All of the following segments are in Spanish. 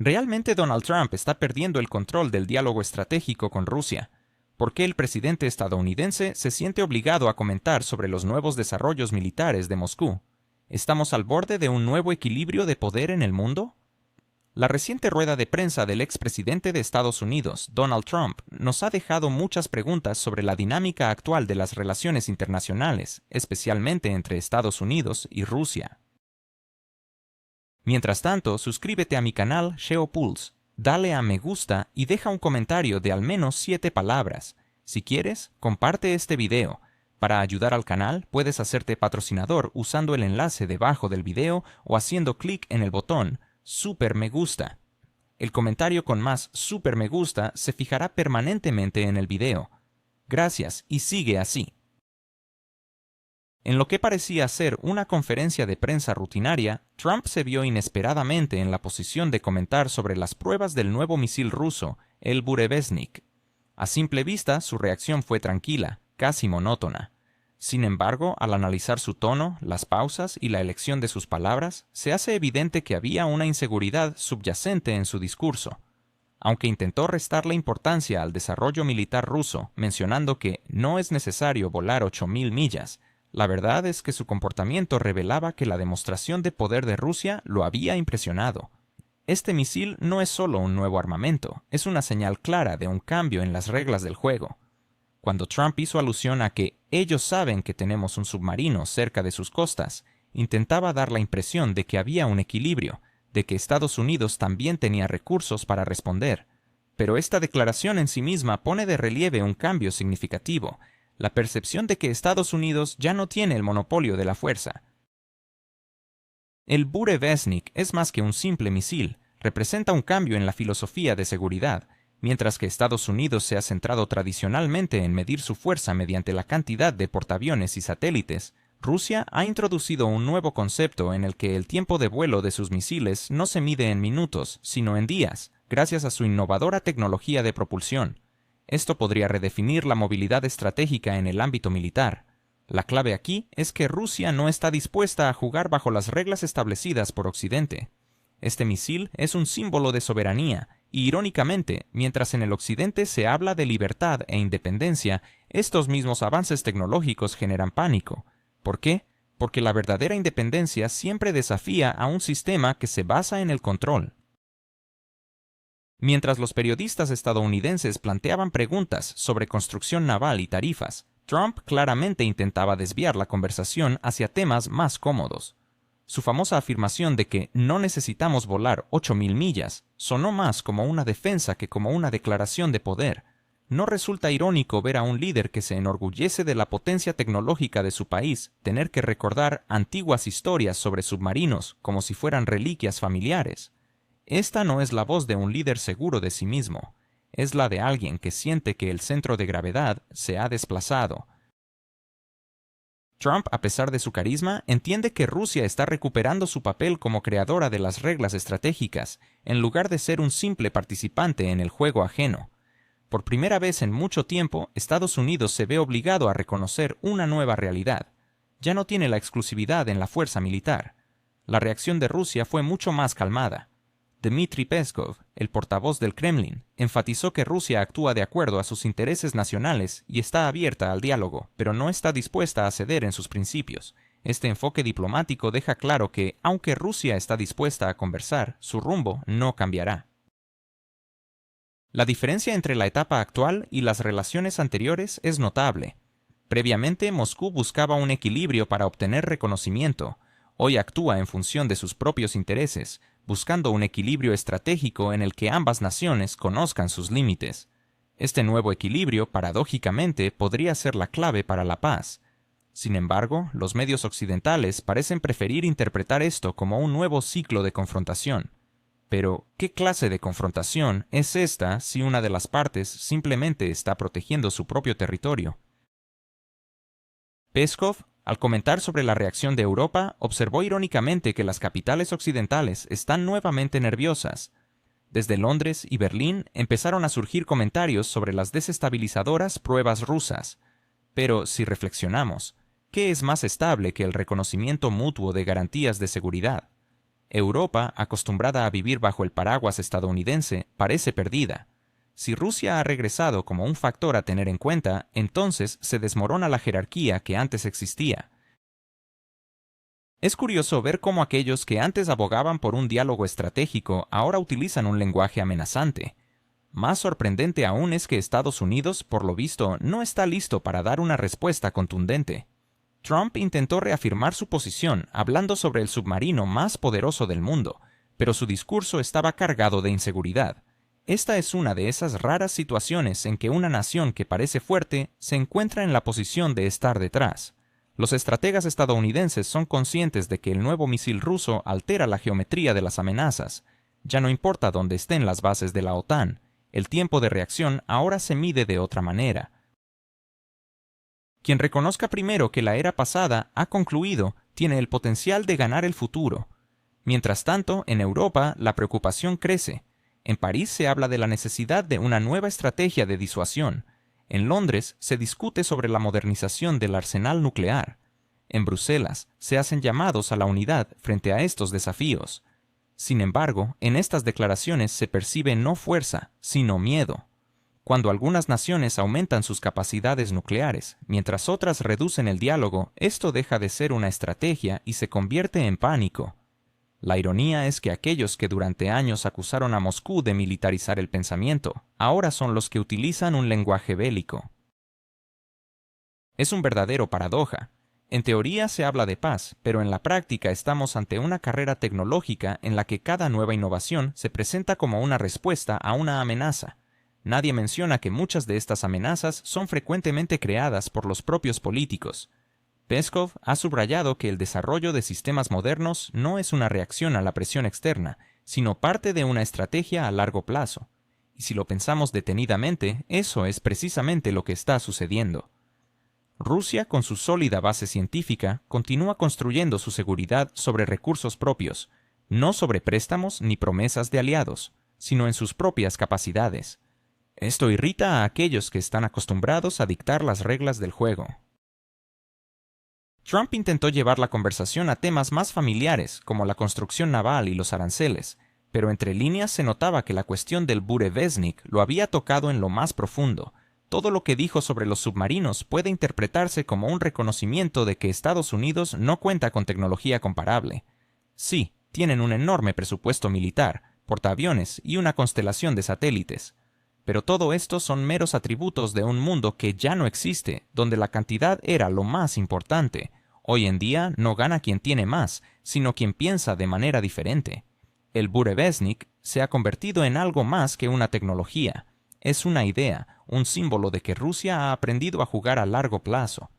¿Realmente Donald Trump está perdiendo el control del diálogo estratégico con Rusia? ¿Por qué el presidente estadounidense se siente obligado a comentar sobre los nuevos desarrollos militares de Moscú? ¿Estamos al borde de un nuevo equilibrio de poder en el mundo? La reciente rueda de prensa del expresidente de Estados Unidos, Donald Trump, nos ha dejado muchas preguntas sobre la dinámica actual de las relaciones internacionales, especialmente entre Estados Unidos y Rusia. Mientras tanto, suscríbete a mi canal SheoPulse, dale a me gusta y deja un comentario de al menos 7 palabras. Si quieres, comparte este video. Para ayudar al canal, puedes hacerte patrocinador usando el enlace debajo del video o haciendo clic en el botón Super Me Gusta. El comentario con más Super Me Gusta se fijará permanentemente en el video. Gracias y sigue así. En lo que parecía ser una conferencia de prensa rutinaria, Trump se vio inesperadamente en la posición de comentar sobre las pruebas del nuevo misil ruso, el Burevestnik. A simple vista, su reacción fue tranquila, casi monótona. Sin embargo, al analizar su tono, las pausas y la elección de sus palabras, se hace evidente que había una inseguridad subyacente en su discurso. Aunque intentó restarle importancia al desarrollo militar ruso, mencionando que no es necesario volar 8.000 millas, la verdad es que su comportamiento revelaba que la demostración de poder de Rusia lo había impresionado. Este misil no es solo un nuevo armamento, es una señal clara de un cambio en las reglas del juego. Cuando Trump hizo alusión a que ellos saben que tenemos un submarino cerca de sus costas, intentaba dar la impresión de que había un equilibrio, de que Estados Unidos también tenía recursos para responder. Pero esta declaración en sí misma pone de relieve un cambio significativo, la percepción de que Estados Unidos ya no tiene el monopolio de la fuerza. El Burevestnik es más que un simple misil, representa un cambio en la filosofía de seguridad. Mientras que Estados Unidos se ha centrado tradicionalmente en medir su fuerza mediante la cantidad de portaaviones y satélites, Rusia ha introducido un nuevo concepto en el que el tiempo de vuelo de sus misiles no se mide en minutos, sino en días, gracias a su innovadora tecnología de propulsión. Esto podría redefinir la movilidad estratégica en el ámbito militar. La clave aquí es que Rusia no está dispuesta a jugar bajo las reglas establecidas por Occidente. Este misil es un símbolo de soberanía, y irónicamente, mientras en el Occidente se habla de libertad e independencia, estos mismos avances tecnológicos generan pánico. ¿Por qué? Porque la verdadera independencia siempre desafía a un sistema que se basa en el control. Mientras los periodistas estadounidenses planteaban preguntas sobre construcción naval y tarifas, Trump claramente intentaba desviar la conversación hacia temas más cómodos. Su famosa afirmación de que no necesitamos volar 8.000 millas sonó más como una defensa que como una declaración de poder. ¿No resulta irónico ver a un líder que se enorgullece de la potencia tecnológica de su país tener que recordar antiguas historias sobre submarinos como si fueran reliquias familiares? Esta no es la voz de un líder seguro de sí mismo, es la de alguien que siente que el centro de gravedad se ha desplazado. Trump, a pesar de su carisma, entiende que Rusia está recuperando su papel como creadora de las reglas estratégicas, en lugar de ser un simple participante en el juego ajeno. Por primera vez en mucho tiempo, Estados Unidos se ve obligado a reconocer una nueva realidad. Ya no tiene la exclusividad en la fuerza militar. La reacción de Rusia fue mucho más calmada. Dmitry Peskov, el portavoz del Kremlin, enfatizó que Rusia actúa de acuerdo a sus intereses nacionales y está abierta al diálogo, pero no está dispuesta a ceder en sus principios. Este enfoque diplomático deja claro que, aunque Rusia está dispuesta a conversar, su rumbo no cambiará. La diferencia entre la etapa actual y las relaciones anteriores es notable. Previamente, Moscú buscaba un equilibrio para obtener reconocimiento. Hoy actúa en función de sus propios intereses, buscando un equilibrio estratégico en el que ambas naciones conozcan sus límites. Este nuevo equilibrio, paradójicamente, podría ser la clave para la paz. Sin embargo, los medios occidentales parecen preferir interpretar esto como un nuevo ciclo de confrontación. Pero, ¿qué clase de confrontación es esta si una de las partes simplemente está protegiendo su propio territorio? Peskov, al comentar sobre la reacción de Europa, observó irónicamente que las capitales occidentales están nuevamente nerviosas. Desde Londres y Berlín empezaron a surgir comentarios sobre las desestabilizadoras pruebas rusas. Pero, si reflexionamos, ¿qué es más estable que el reconocimiento mutuo de garantías de seguridad? Europa, acostumbrada a vivir bajo el paraguas estadounidense, parece perdida. Si Rusia ha regresado como un factor a tener en cuenta, entonces se desmorona la jerarquía que antes existía. Es curioso ver cómo aquellos que antes abogaban por un diálogo estratégico ahora utilizan un lenguaje amenazante. Más sorprendente aún es que Estados Unidos, por lo visto, no está listo para dar una respuesta contundente. Trump intentó reafirmar su posición hablando sobre el submarino más poderoso del mundo, pero su discurso estaba cargado de inseguridad. Esta es una de esas raras situaciones en que una nación que parece fuerte se encuentra en la posición de estar detrás. Los estrategas estadounidenses son conscientes de que el nuevo misil ruso altera la geometría de las amenazas. Ya no importa dónde estén las bases de la OTAN, el tiempo de reacción ahora se mide de otra manera. Quien reconozca primero que la era pasada ha concluido tiene el potencial de ganar el futuro. Mientras tanto, en Europa la preocupación crece. En París se habla de la necesidad de una nueva estrategia de disuasión. En Londres se discute sobre la modernización del arsenal nuclear. En Bruselas se hacen llamados a la unidad frente a estos desafíos. Sin embargo, en estas declaraciones se percibe no fuerza, sino miedo. Cuando algunas naciones aumentan sus capacidades nucleares, mientras otras reducen el diálogo, esto deja de ser una estrategia y se convierte en pánico. La ironía es que aquellos que durante años acusaron a Moscú de militarizar el pensamiento, ahora son los que utilizan un lenguaje bélico. Es un verdadero paradoja. En teoría se habla de paz, pero en la práctica estamos ante una carrera tecnológica en la que cada nueva innovación se presenta como una respuesta a una amenaza. Nadie menciona que muchas de estas amenazas son frecuentemente creadas por los propios políticos. Peskov ha subrayado que el desarrollo de sistemas modernos no es una reacción a la presión externa, sino parte de una estrategia a largo plazo. Y si lo pensamos detenidamente, eso es precisamente lo que está sucediendo. Rusia, con su sólida base científica, continúa construyendo su seguridad sobre recursos propios, no sobre préstamos ni promesas de aliados, sino en sus propias capacidades. Esto irrita a aquellos que están acostumbrados a dictar las reglas del juego. Trump intentó llevar la conversación a temas más familiares, como la construcción naval y los aranceles, pero entre líneas se notaba que la cuestión del Burevestnik lo había tocado en lo más profundo. Todo lo que dijo sobre los submarinos puede interpretarse como un reconocimiento de que Estados Unidos no cuenta con tecnología comparable. Sí, tienen un enorme presupuesto militar, portaaviones y una constelación de satélites. Pero todo esto son meros atributos de un mundo que ya no existe, donde la cantidad era lo más importante. Hoy en día no gana quien tiene más, sino quien piensa de manera diferente. El Burevestnik se ha convertido en algo más que una tecnología. Es una idea, un símbolo de que Rusia ha aprendido a jugar a largo plazo.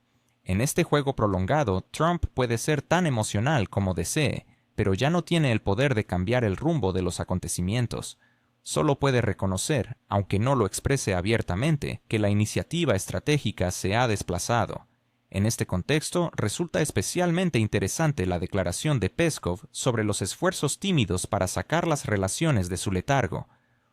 En este juego prolongado, Trump puede ser tan emocional como desee, pero ya no tiene el poder de cambiar el rumbo de los acontecimientos. Solo puede reconocer, aunque no lo exprese abiertamente, que la iniciativa estratégica se ha desplazado. En este contexto, resulta especialmente interesante la declaración de Peskov sobre los esfuerzos tímidos para sacar las relaciones de su letargo.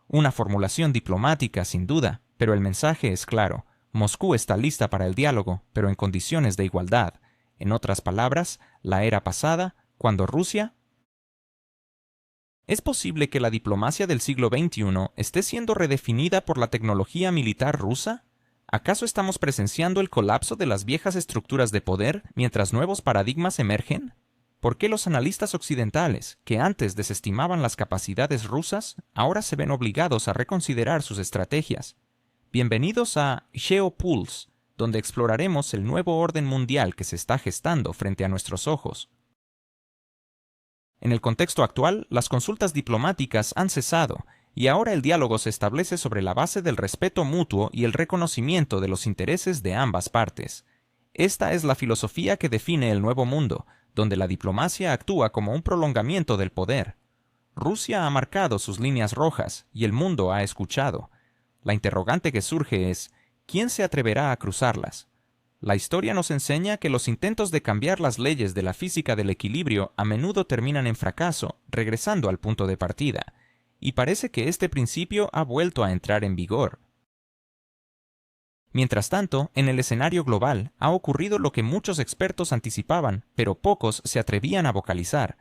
Una formulación diplomática, sin duda, pero el mensaje es claro. Moscú está lista para el diálogo, pero en condiciones de igualdad. En otras palabras, la era pasada, cuando Rusia... ¿Es posible que la diplomacia del siglo XXI esté siendo redefinida por la tecnología militar rusa? ¿Acaso estamos presenciando el colapso de las viejas estructuras de poder mientras nuevos paradigmas emergen? ¿Por qué los analistas occidentales, que antes desestimaban las capacidades rusas, ahora se ven obligados a reconsiderar sus estrategias? Bienvenidos a Geopulse, donde exploraremos el nuevo orden mundial que se está gestando frente a nuestros ojos. En el contexto actual, las consultas diplomáticas han cesado, y ahora el diálogo se establece sobre la base del respeto mutuo y el reconocimiento de los intereses de ambas partes. Esta es la filosofía que define el nuevo mundo, donde la diplomacia actúa como un prolongamiento del poder. Rusia ha marcado sus líneas rojas y el mundo ha escuchado. La interrogante que surge es, ¿quién se atreverá a cruzarlas? La historia nos enseña que los intentos de cambiar las leyes de la física del equilibrio a menudo terminan en fracaso, regresando al punto de partida. Y parece que este principio ha vuelto a entrar en vigor. Mientras tanto, en el escenario global ha ocurrido lo que muchos expertos anticipaban, pero pocos se atrevían a vocalizar.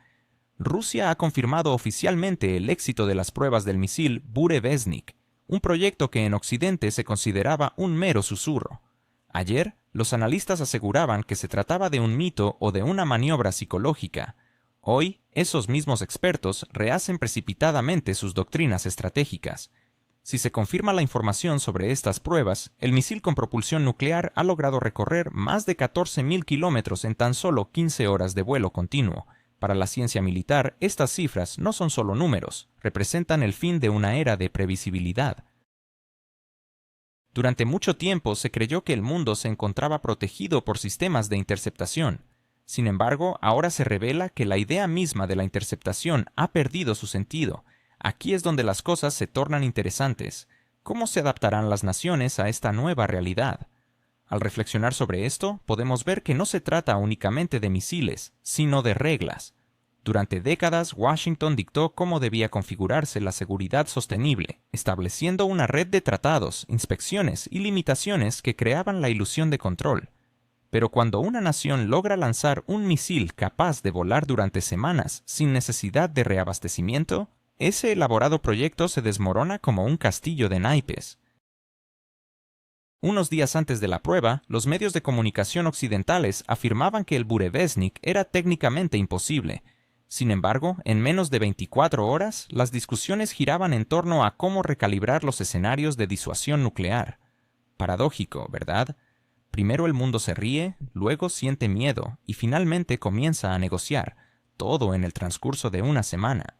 Rusia ha confirmado oficialmente el éxito de las pruebas del misil Burevestnik, un proyecto que en Occidente se consideraba un mero susurro. Ayer, los analistas aseguraban que se trataba de un mito o de una maniobra psicológica. Hoy, esos mismos expertos rehacen precipitadamente sus doctrinas estratégicas. Si se confirma la información sobre estas pruebas, el misil con propulsión nuclear ha logrado recorrer más de 14.000 kilómetros en tan solo 15 horas de vuelo continuo. Para la ciencia militar, estas cifras no son solo números, representan el fin de una era de previsibilidad. Durante mucho tiempo se creyó que el mundo se encontraba protegido por sistemas de interceptación. Sin embargo, ahora se revela que la idea misma de la interceptación ha perdido su sentido. Aquí es donde las cosas se tornan interesantes. ¿Cómo se adaptarán las naciones a esta nueva realidad? Al reflexionar sobre esto, podemos ver que no se trata únicamente de misiles, sino de reglas. Durante décadas, Washington dictó cómo debía configurarse la seguridad sostenible, estableciendo una red de tratados, inspecciones y limitaciones que creaban la ilusión de control. Pero cuando una nación logra lanzar un misil capaz de volar durante semanas sin necesidad de reabastecimiento, ese elaborado proyecto se desmorona como un castillo de naipes. Unos días antes de la prueba, los medios de comunicación occidentales afirmaban que el Burevestnik era técnicamente imposible. Sin embargo, en menos de 24 horas, las discusiones giraban en torno a cómo recalibrar los escenarios de disuasión nuclear. Paradójico, ¿verdad? Primero el mundo se ríe, luego siente miedo y finalmente comienza a negociar, todo en el transcurso de una semana.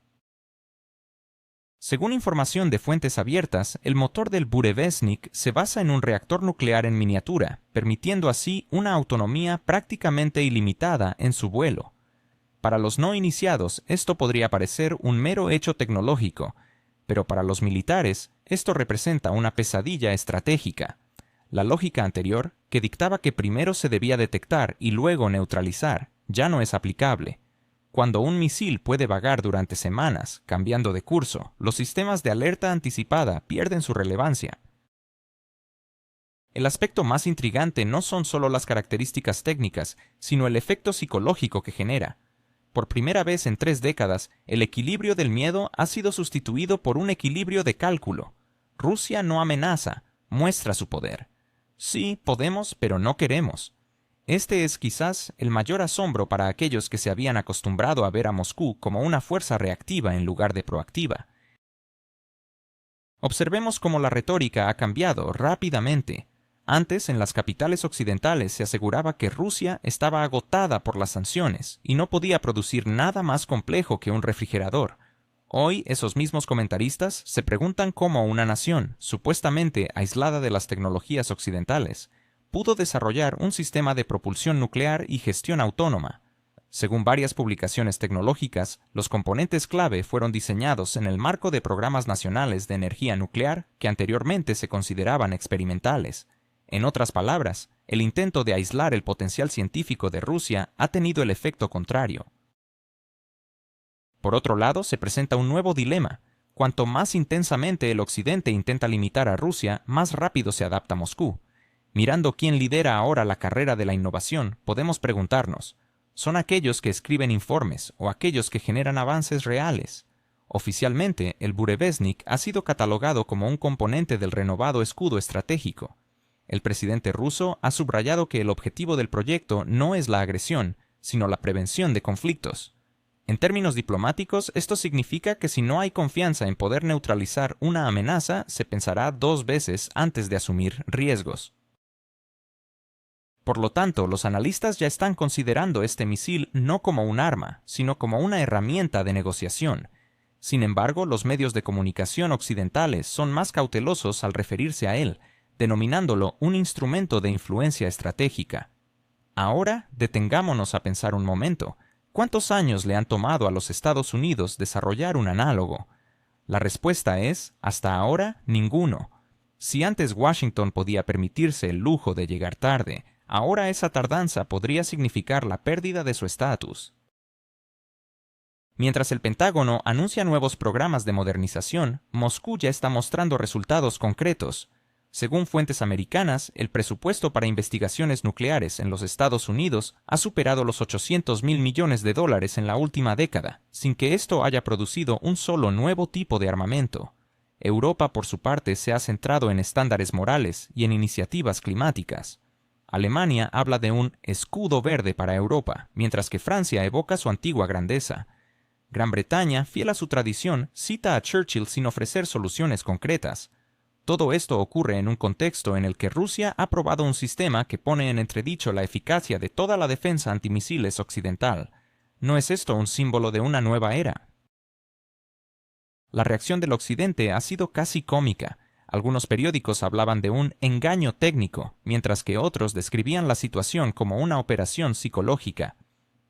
Según información de fuentes abiertas, el motor del Burevestnik se basa en un reactor nuclear en miniatura, permitiendo así una autonomía prácticamente ilimitada en su vuelo. Para los no iniciados, esto podría parecer un mero hecho tecnológico, pero para los militares, esto representa una pesadilla estratégica. La lógica anterior, que dictaba que primero se debía detectar y luego neutralizar, ya no es aplicable. Cuando un misil puede vagar durante semanas, cambiando de curso, los sistemas de alerta anticipada pierden su relevancia. El aspecto más intrigante no son solo las características técnicas, sino el efecto psicológico que genera. Por primera vez en 3 décadas, el equilibrio del miedo ha sido sustituido por un equilibrio de cálculo. Rusia no amenaza, muestra su poder. Sí, podemos, pero no queremos. Este es quizás el mayor asombro para aquellos que se habían acostumbrado a ver a Moscú como una fuerza reactiva en lugar de proactiva. Observemos cómo la retórica ha cambiado rápidamente. Antes, en las capitales occidentales se aseguraba que Rusia estaba agotada por las sanciones y no podía producir nada más complejo que un refrigerador. Hoy, esos mismos comentaristas se preguntan cómo una nación, supuestamente aislada de las tecnologías occidentales, pudo desarrollar un sistema de propulsión nuclear y gestión autónoma. Según varias publicaciones tecnológicas, los componentes clave fueron diseñados en el marco de programas nacionales de energía nuclear que anteriormente se consideraban experimentales. En otras palabras, el intento de aislar el potencial científico de Rusia ha tenido el efecto contrario. Por otro lado, se presenta un nuevo dilema. Cuanto más intensamente el Occidente intenta limitar a Rusia, más rápido se adapta Moscú. Mirando quién lidera ahora la carrera de la innovación, podemos preguntarnos, ¿son aquellos que escriben informes o aquellos que generan avances reales? Oficialmente, el Burevestnik ha sido catalogado como un componente del renovado escudo estratégico. El presidente ruso ha subrayado que el objetivo del proyecto no es la agresión, sino la prevención de conflictos. En términos diplomáticos, esto significa que si no hay confianza en poder neutralizar una amenaza, se pensará 2 veces antes de asumir riesgos. Por lo tanto, los analistas ya están considerando este misil no como un arma, sino como una herramienta de negociación. Sin embargo, los medios de comunicación occidentales son más cautelosos al referirse a él, denominándolo un instrumento de influencia estratégica. Ahora, detengámonos a pensar un momento. ¿Cuántos años le han tomado a los Estados Unidos desarrollar un análogo? La respuesta es, hasta ahora, ninguno. Si antes Washington podía permitirse el lujo de llegar tarde, ahora esa tardanza podría significar la pérdida de su estatus. Mientras el Pentágono anuncia nuevos programas de modernización, Moscú ya está mostrando resultados concretos. Según fuentes americanas, el presupuesto para investigaciones nucleares en los Estados Unidos ha superado los $800.000 millones en la última década, sin que esto haya producido un solo nuevo tipo de armamento. Europa, por su parte, se ha centrado en estándares morales y en iniciativas climáticas. Alemania habla de un escudo verde para Europa, mientras que Francia evoca su antigua grandeza. Gran Bretaña, fiel a su tradición, cita a Churchill sin ofrecer soluciones concretas. Todo esto ocurre en un contexto en el que Rusia ha probado un sistema que pone en entredicho la eficacia de toda la defensa antimisiles occidental. ¿No es esto un símbolo de una nueva era? La reacción del Occidente ha sido casi cómica. Algunos periódicos hablaban de un engaño técnico, mientras que otros describían la situación como una operación psicológica.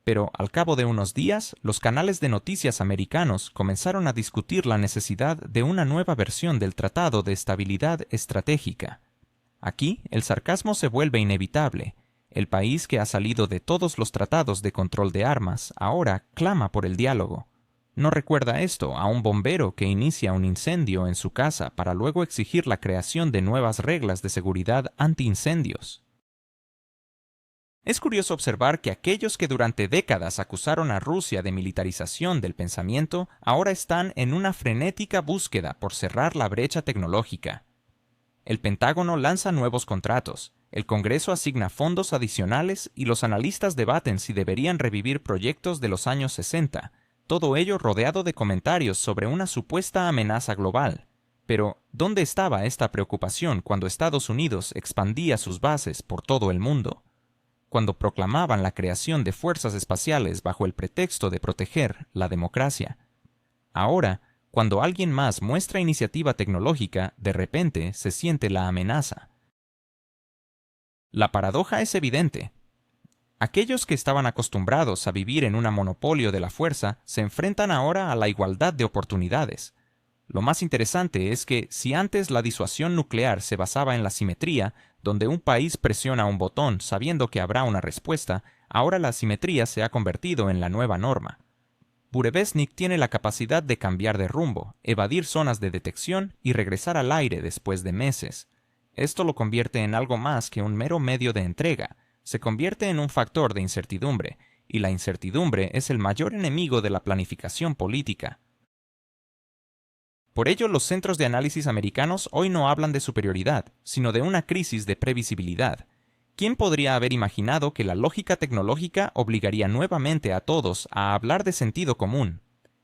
Pero al cabo de unos días, los canales de noticias americanos comenzaron a discutir la necesidad de una nueva versión del Tratado de Estabilidad Estratégica. Aquí, el sarcasmo se vuelve inevitable. El país que ha salido de todos los tratados de control de armas ahora clama por el diálogo. ¿No recuerda esto a un bombero que inicia un incendio en su casa para luego exigir la creación de nuevas reglas de seguridad antiincendios? Es curioso observar que aquellos que durante décadas acusaron a Rusia de militarización del pensamiento ahora están en una frenética búsqueda por cerrar la brecha tecnológica. El Pentágono lanza nuevos contratos, el Congreso asigna fondos adicionales y los analistas debaten si deberían revivir proyectos de los años 60, todo ello rodeado de comentarios sobre una supuesta amenaza global. Pero, ¿dónde estaba esta preocupación cuando Estados Unidos expandía sus bases por todo el mundo? Cuando proclamaban la creación de fuerzas espaciales bajo el pretexto de proteger la democracia. Ahora, cuando alguien más muestra iniciativa tecnológica, de repente se siente la amenaza. La paradoja es evidente. Aquellos que estaban acostumbrados a vivir en un monopolio de la fuerza se enfrentan ahora a la igualdad de oportunidades. Lo más interesante es que si antes la disuasión nuclear se basaba en la simetría, donde un país presiona un botón sabiendo que habrá una respuesta, ahora la simetría se ha convertido en la nueva norma. Burevestnik tiene la capacidad de cambiar de rumbo, evadir zonas de detección y regresar al aire después de meses. Esto lo convierte en algo más que un mero medio de entrega, se convierte en un factor de incertidumbre, y la incertidumbre es el mayor enemigo de la planificación política. Por ello, los centros de análisis americanos hoy no hablan de superioridad, sino de una crisis de previsibilidad. ¿Quién podría haber imaginado que la lógica tecnológica obligaría nuevamente a todos a hablar de sentido común?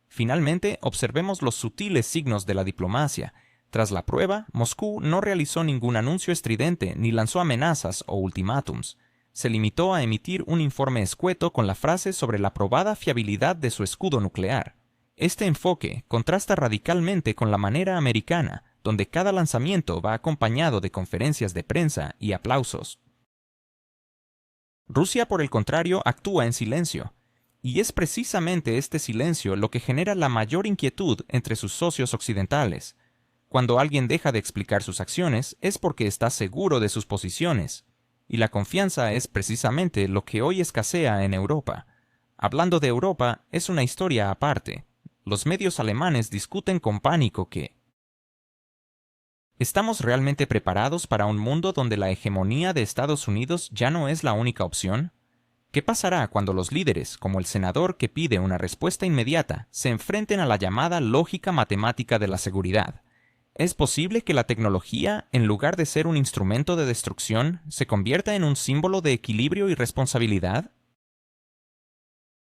Finalmente, observemos los sutiles signos de la diplomacia. Tras la prueba, Moscú no realizó ningún anuncio estridente ni lanzó amenazas o ultimátums. Se limitó a emitir un informe escueto con la frase sobre la probada fiabilidad de su escudo nuclear. Este enfoque contrasta radicalmente con la manera americana, donde cada lanzamiento va acompañado de conferencias de prensa y aplausos. Rusia, por el contrario, actúa en silencio, y es precisamente este silencio lo que genera la mayor inquietud entre sus socios occidentales. Cuando alguien deja de explicar sus acciones es porque está seguro de sus posiciones, y la confianza es precisamente lo que hoy escasea en Europa. Hablando de Europa, es una historia aparte. Los medios alemanes discuten con pánico que ¿estamos realmente preparados para un mundo donde la hegemonía de Estados Unidos ya no es la única opción? ¿Qué pasará cuando los líderes, como el senador que pide una respuesta inmediata, se enfrenten a la llamada lógica matemática de la seguridad? ¿Es posible que la tecnología, en lugar de ser un instrumento de destrucción, se convierta en un símbolo de equilibrio y responsabilidad?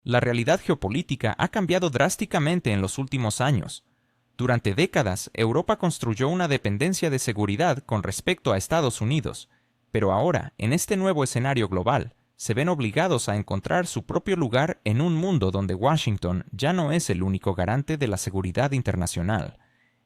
La realidad geopolítica ha cambiado drásticamente en los últimos años. Durante décadas, Europa construyó una dependencia de seguridad con respecto a Estados Unidos, pero ahora, en este nuevo escenario global, se ven obligados a encontrar su propio lugar en un mundo donde Washington ya no es el único garante de la seguridad internacional.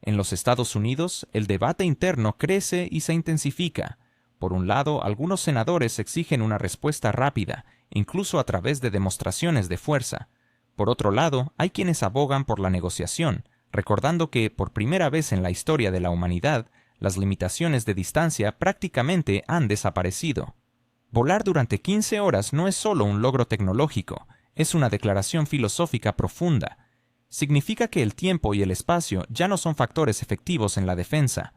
En los Estados Unidos, el debate interno crece y se intensifica. Por un lado, algunos senadores exigen una respuesta rápida, incluso a través de demostraciones de fuerza. Por otro lado, hay quienes abogan por la negociación, recordando que, por primera vez en la historia de la humanidad, las limitaciones de distancia prácticamente han desaparecido. Volar durante 15 horas no es solo un logro tecnológico, es una declaración filosófica profunda. Significa que el tiempo y el espacio ya no son factores efectivos en la defensa.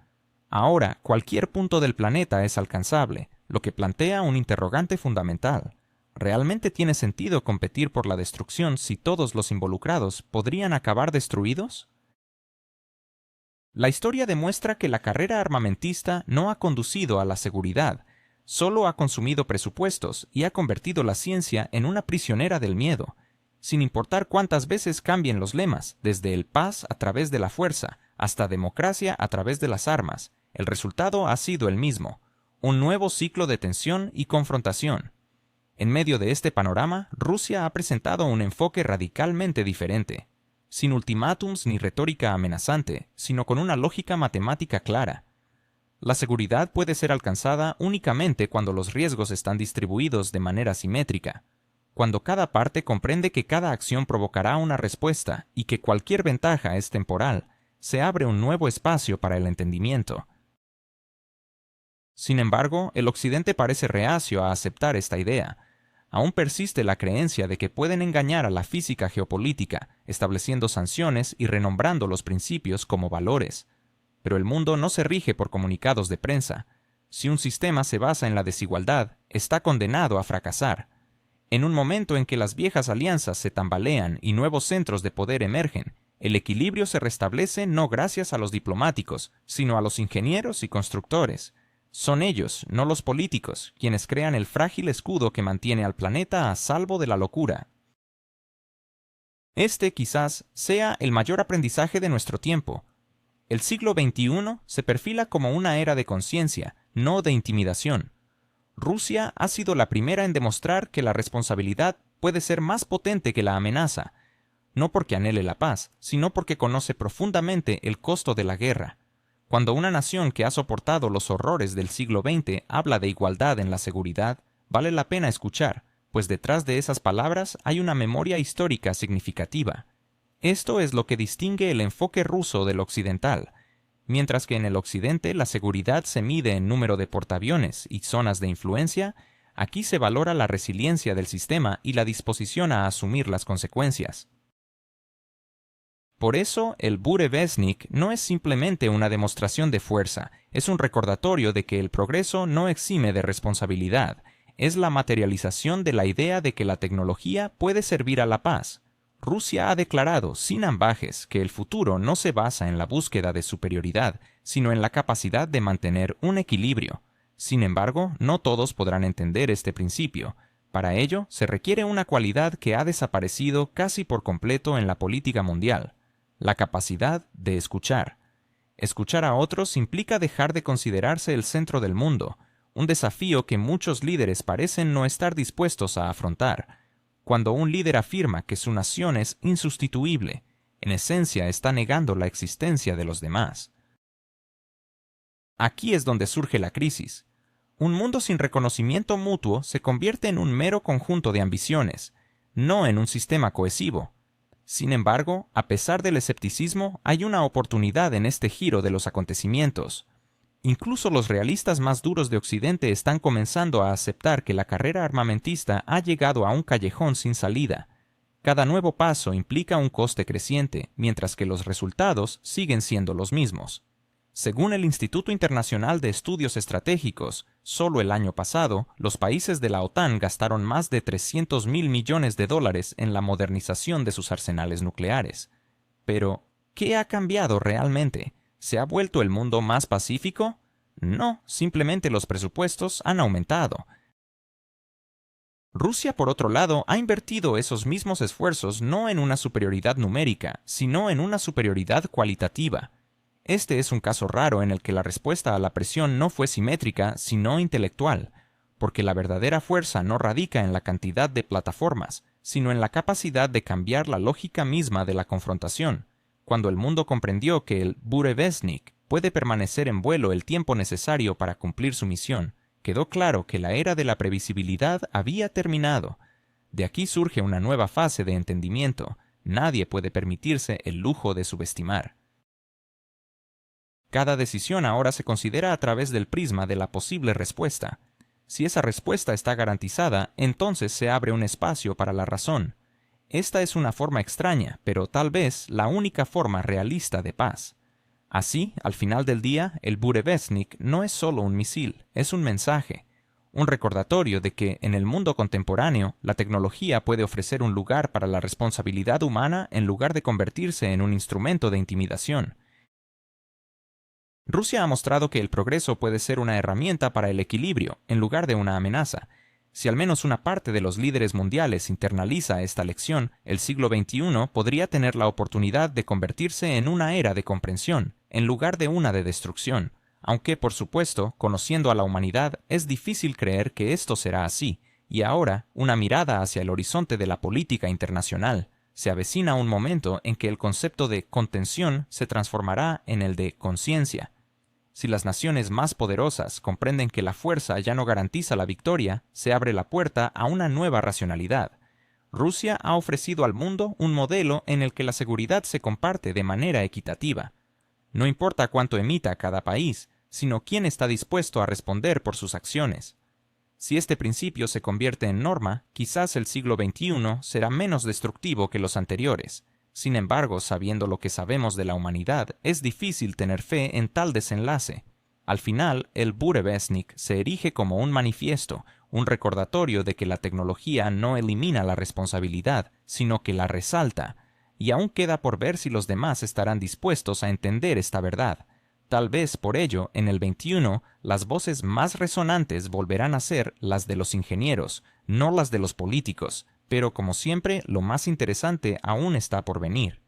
Ahora, cualquier punto del planeta es alcanzable, lo que plantea un interrogante fundamental. ¿Realmente tiene sentido competir por la destrucción si todos los involucrados podrían acabar destruidos? La historia demuestra que la carrera armamentista no ha conducido a la seguridad, solo ha consumido presupuestos y ha convertido la ciencia en una prisionera del miedo. Sin importar cuántas veces cambien los lemas, desde el paz a través de la fuerza hasta democracia a través de las armas, el resultado ha sido el mismo: un nuevo ciclo de tensión y confrontación. En medio de este panorama, Rusia ha presentado un enfoque radicalmente diferente, sin ultimátums ni retórica amenazante, sino con una lógica matemática clara. La seguridad puede ser alcanzada únicamente cuando los riesgos están distribuidos de manera simétrica, cuando cada parte comprende que cada acción provocará una respuesta y que cualquier ventaja es temporal, se abre un nuevo espacio para el entendimiento. Sin embargo, el Occidente parece reacio a aceptar esta idea. Aún persiste la creencia de que pueden engañar a la física geopolítica, estableciendo sanciones y renombrando los principios como valores. Pero el mundo no se rige por comunicados de prensa. Si un sistema se basa en la desigualdad, está condenado a fracasar. En un momento en que las viejas alianzas se tambalean y nuevos centros de poder emergen, el equilibrio se restablece no gracias a los diplomáticos, sino a los ingenieros y constructores. Son ellos, no los políticos, quienes crean el frágil escudo que mantiene al planeta a salvo de la locura. Este quizás sea el mayor aprendizaje de nuestro tiempo. El siglo XXI se perfila como una era de conciencia, no de intimidación. Rusia ha sido la primera en demostrar que la responsabilidad puede ser más potente que la amenaza, no porque anhele la paz, sino porque conoce profundamente el costo de la guerra. Cuando una nación que ha soportado los horrores del siglo XX habla de igualdad en la seguridad, vale la pena escuchar, pues detrás de esas palabras hay una memoria histórica significativa. Esto es lo que distingue el enfoque ruso del occidental. Mientras que en el occidente la seguridad se mide en número de portaaviones y zonas de influencia, aquí se valora la resiliencia del sistema y la disposición a asumir las consecuencias. Por eso, el Burevestnik no es simplemente una demostración de fuerza, es un recordatorio de que el progreso no exime de responsabilidad, es la materialización de la idea de que la tecnología puede servir a la paz. Rusia ha declarado, sin ambages, que el futuro no se basa en la búsqueda de superioridad, sino en la capacidad de mantener un equilibrio. Sin embargo, no todos podrán entender este principio. Para ello, se requiere una cualidad que ha desaparecido casi por completo en la política mundial: la capacidad de escuchar. Escuchar a otros implica dejar de considerarse el centro del mundo, un desafío que muchos líderes parecen no estar dispuestos a afrontar. Cuando un líder afirma que su nación es insustituible, en esencia está negando la existencia de los demás. Aquí es donde surge la crisis. Un mundo sin reconocimiento mutuo se convierte en un mero conjunto de ambiciones, no en un sistema cohesivo. Sin embargo, a pesar del escepticismo, hay una oportunidad en este giro de los acontecimientos. Incluso los realistas más duros de Occidente están comenzando a aceptar que la carrera armamentista ha llegado a un callejón sin salida. Cada nuevo paso implica un coste creciente, mientras que los resultados siguen siendo los mismos. Según el Instituto Internacional de Estudios Estratégicos, solo el año pasado, los países de la OTAN gastaron más de $300.000 millones en la modernización de sus arsenales nucleares. Pero, ¿qué ha cambiado realmente? ¿Se ha vuelto el mundo más pacífico? No, simplemente los presupuestos han aumentado. Rusia, por otro lado, ha invertido esos mismos esfuerzos no en una superioridad numérica, sino en una superioridad cualitativa. Este es un caso raro en el que la respuesta a la presión no fue simétrica, sino intelectual, porque la verdadera fuerza no radica en la cantidad de plataformas, sino en la capacidad de cambiar la lógica misma de la confrontación. Cuando el mundo comprendió que el Burevestnik puede permanecer en vuelo el tiempo necesario para cumplir su misión, quedó claro que la era de la previsibilidad había terminado. De aquí surge una nueva fase de entendimiento. Nadie puede permitirse el lujo de subestimar. Cada decisión ahora se considera a través del prisma de la posible respuesta. Si esa respuesta está garantizada, entonces se abre un espacio para la razón. Esta es una forma extraña, pero tal vez la única forma realista de paz. Así, al final del día, el Burevestnik no es solo un misil, es un mensaje, un recordatorio de que, en el mundo contemporáneo, la tecnología puede ofrecer un lugar para la responsabilidad humana en lugar de convertirse en un instrumento de intimidación. Rusia ha mostrado que el progreso puede ser una herramienta para el equilibrio, en lugar de una amenaza. Si al menos una parte de los líderes mundiales internaliza esta lección, el siglo XXI podría tener la oportunidad de convertirse en una era de comprensión, en lugar de una de destrucción. Aunque, por supuesto, conociendo a la humanidad, es difícil creer que esto será así. Y ahora, una mirada hacia el horizonte de la política internacional. Se avecina un momento en que el concepto de contención se transformará en el de conciencia. Si las naciones más poderosas comprenden que la fuerza ya no garantiza la victoria, se abre la puerta a una nueva racionalidad. Rusia ha ofrecido al mundo un modelo en el que la seguridad se comparte de manera equitativa. No importa cuánto emita cada país, sino quién está dispuesto a responder por sus acciones. Si este principio se convierte en norma, quizás el siglo XXI será menos destructivo que los anteriores. Sin embargo, sabiendo lo que sabemos de la humanidad, es difícil tener fe en tal desenlace. Al final, el Burevestnik se erige como un manifiesto, un recordatorio de que la tecnología no elimina la responsabilidad, sino que la resalta, y aún queda por ver si los demás estarán dispuestos a entender esta verdad. Tal vez por ello, en el XXI, las voces más resonantes volverán a ser las de los ingenieros, no las de los políticos. Pero como siempre, lo más interesante aún está por venir.